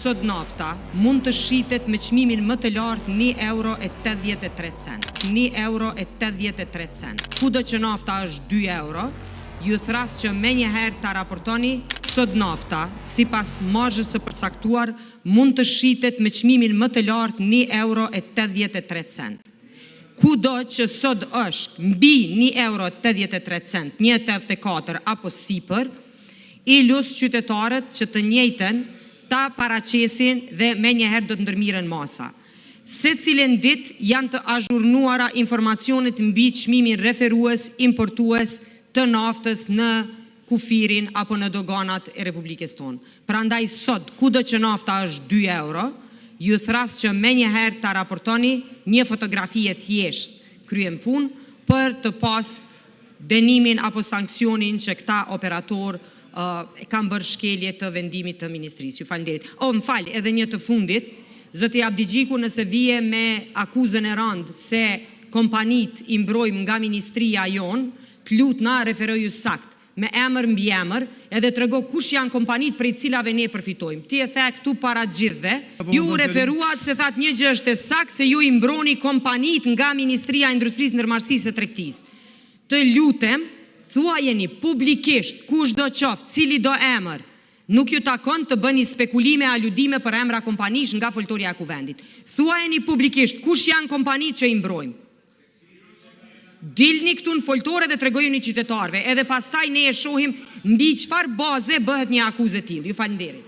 sot nafta mund të shitet me çmimin më të lartë €1.83. €1.83. Kudo që nafta është €2, ju thras që menjëherë ta raportoni sot nafta, sipas marzhës së përcaktuar, mund të shitet me çmimin më të lartë €1.83. Kudo që sot është mbi €1.83, 1.84 apo sipër, i lus qytetarët që të njëjtën ta paraqesin dhe menjëherë do të ndërmiren masa. Se cilën ditë janë të azhurnuara informacionet mbi çmimin referues, importues të naftës në kufirin apo në doganat e Republikës tonë. Prandaj sot, kudo që nafta është €2, ju thras që menjëherë ta raportoni një fotografi e thjesht kryen punë për të pas dënimin apo sankcionin që këta operator kam bërë shkelje të vendimit të ministrisë. Ju falenderit. Më fal, edhe një të fundit, zoti Abdigjiku nëse vije me akuzën e rëndë se kompanit i mbrojmë nga ministria jonë, të lutna referoju sakt, me emër mbi emër, edhe trego kush janë kompanit prej cilave ne përfitojmë. Ti e the këtu para gjithve, ju referuat se thatë një gjë është e sakt se ju i mbroni kompanit nga Ministria e Industrisë, Ndërmarrësisë e Tregtisë. Të lutem, thuajeni publikisht kush do qoftë, cili do emër, nuk ju takon të bëni spekulime, aludime për emra kompanish nga foltoria e kuvendit. Thuajeni publikisht kush janë kompanit që i mbrojmë. Dilni këtu në foltore dhe tregojeni qytetarëve, edhe pastaj ne e shohim mbi çfarë baze bëhet një akuzë e tillë. Ju falenderoj.